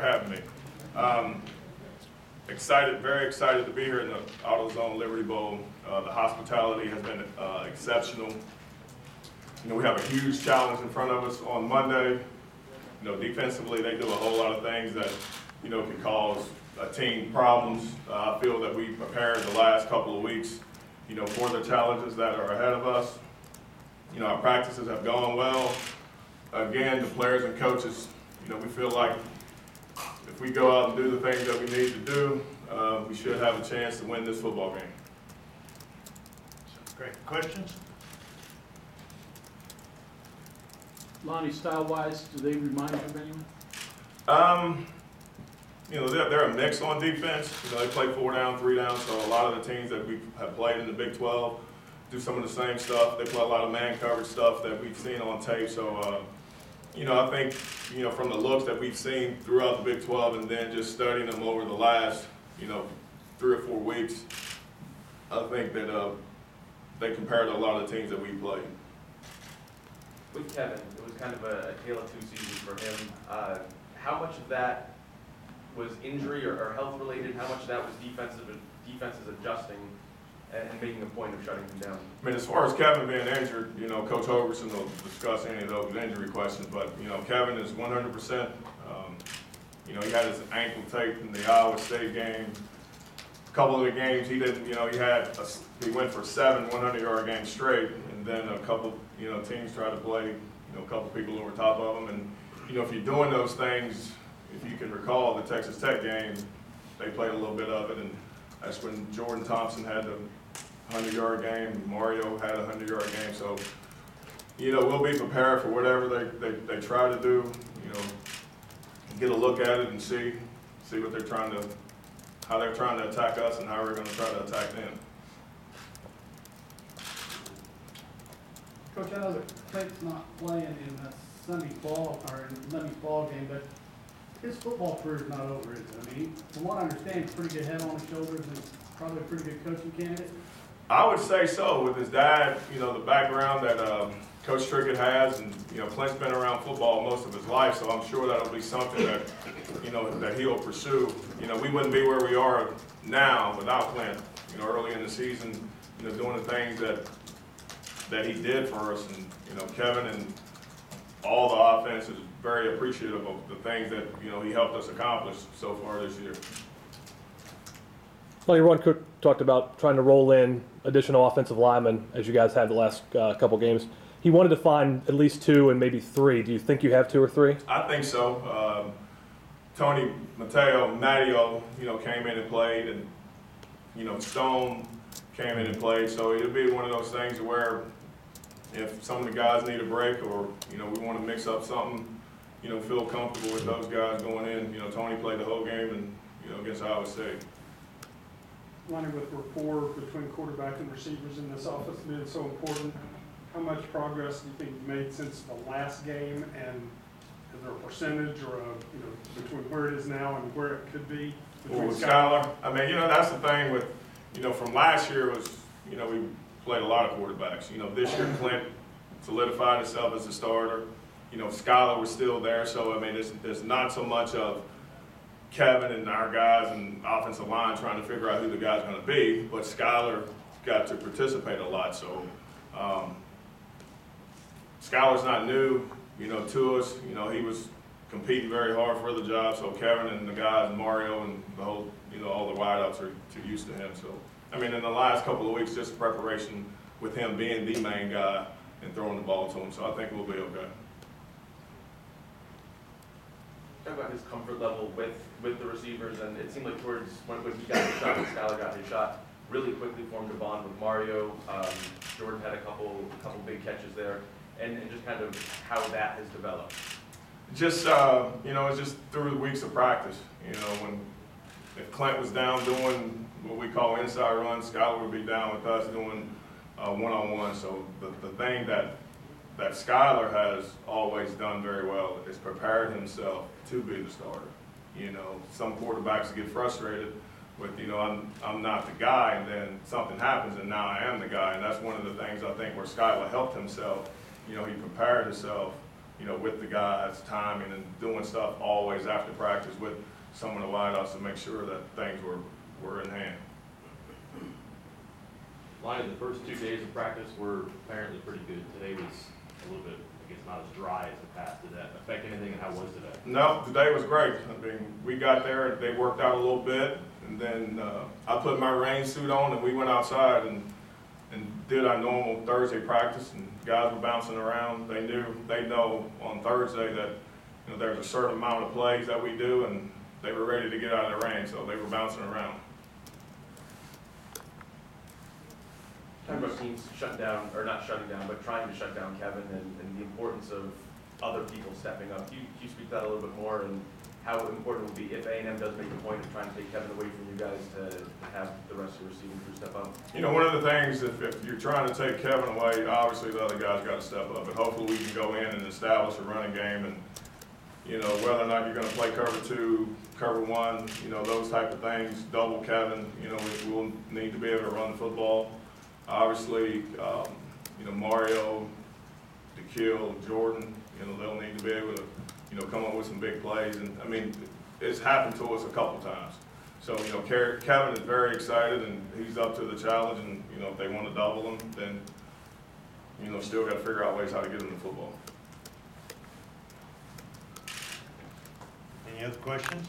having me. Very excited to be here in the AutoZone Liberty Bowl. The hospitality has been exceptional. We have a huge challenge in front of us on Monday. Defensively, they do a whole lot of things that, can cause a team problems. I feel that we prepared the last couple of weeks, for the challenges that are ahead of us. Our practices have gone well. Again, the players and coaches, we feel like if we go out and do the things that we need to do, we should have a chance to win this football game. Great. Questions? Lonnie, style-wise, do they remind you of anyone? They're a mix on defense. They play 4 down, 3 down, so a lot of the teams that we have played in the Big 12 do some of the same stuff. They play a lot of man coverage stuff that we've seen on tape. So, I think, from the looks that we've seen throughout the Big 12 and then just studying them over the last, 3 or 4 weeks, I think that they compare to a lot of the teams that we played. With Kevin, it was kind of a tale of 2 seasons for him. How much of that was injury or health related? How much of that was defenses adjusting and making a point of shutting him down? I mean, as far as Kevin being injured, Coach Hogerson will discuss any of those injury questions, but, Kevin is 100%. He had his ankle taped in the Iowa State game. A couple of the games he didn't, he went for 7 100-yard games straight, and then a couple, teams tried to play, a couple people over top of them. And, if you're doing those things, if you can recall the Texas Tech game, they played a little bit of it, and that's when Jordan Thompson had the 100-yard game, Mario had a 100-yard game. So, we'll be prepared for whatever they try to do, get a look at it and see what they're trying to, how they're trying to attack us and how we're going to try to attack them. Coach, I know that Clint's not playing in the Sunday fall game, but his football career is not over, is it? I mean, from what I understand, he's pretty good head on his shoulders and probably a pretty good coaching candidate. I would say so. With his dad, the background that Coach Trickett has, and Clint's been around football most of his life, so I'm sure that'll be something that that he'll pursue. We wouldn't be where we are now without Clint. Early in the season, doing the things that he did for us, and Kevin and all the offense is very appreciative of the things that he helped us accomplish so far this year. Well, Ron Cook talked about trying to roll in additional offensive linemen as you guys had the last couple games. He wanted to find at least 2 and maybe 3. Do you think you have 2 or 3? I think so. Tony Matteo, came in and played, and Stone came in and played. So it'll be one of those things where if some of the guys need a break, or we want to mix up something, feel comfortable with those guys going in. Tony played the whole game, and against Iowa State. Lonnie, with rapport between quarterback and receivers in this offense being so important, how much progress do you think you've made since the last game, and is there a percentage or between where it is now and where it could be? With Skylar, I mean, that's the thing with, from last year was, we played a lot of quarterbacks. This year Clint solidified himself as a starter. Skylar was still there, so I mean, there's not so much of Kevin and our guys and offensive line trying to figure out who the guy's going to be, but Skylar got to participate a lot. So Skylar's not new, to us. He was competing very hard for the job. So Kevin and the guys, Mario and the whole, all the wideouts are too used to him. So I mean, in the last couple of weeks, just preparation with him being the main guy and throwing the ball to him. So I think we'll be okay. Talk about his comfort level with the receivers, and it seemed like towards when he got his shot, when Skylar got his shot, really quickly formed a bond with Mario. Jordan had a couple big catches there, and just kind of how that has developed. Just it's just through the weeks of practice. If Clint was down doing what we call inside runs, Skylar would be down with us doing one-on-one. So the thing that Skylar has always done very well is prepared himself to be the starter. Some quarterbacks get frustrated with, I'm not the guy, and then something happens, and now I am the guy. And that's one of the things I think where Skylar helped himself. He prepared himself, you know, with the guys, timing and doing stuff always after practice with some of the wideouts to make sure that things were in hand. Lonnie, the first 2 days of practice were apparently pretty good. Today was a little bit, I guess, not as dry as the past. Did that affect anything, and how was today? No, today was great. I mean, we got there, they worked out a little bit, and then I put my rain suit on and we went outside and did our normal Thursday practice, and guys were bouncing around. They know on Thursday that, you know, there's a certain amount of plays that we do, and they were ready to get out of the rain, so they were bouncing around. Talking about teams shut down, or not shutting down, but trying to shut down Kevin, and the importance of other people stepping up. Can you speak to that a little bit more, and how important it will be if A&M does make a point of trying to take Kevin away from you guys to have the rest of the receiving crew step up? You know, one of the things, if you're trying to take Kevin away, obviously the other guys got to step up, but hopefully we can go in and establish a running game, and, you know, whether or not you're going to play cover 2, cover 1, you know, those type of things, double Kevin, you know, we'll need to be able to run the football. Obviously, you know, Mario, DeKill, Jordan, you know, they'll need to be able to, you know, come up with some big plays. And I mean, it's happened to us a couple times. So, you know, Kevin is very excited and he's up to the challenge. And, you know, if they want to double him, then, you know, still got to figure out ways how to get him the football. Any other questions?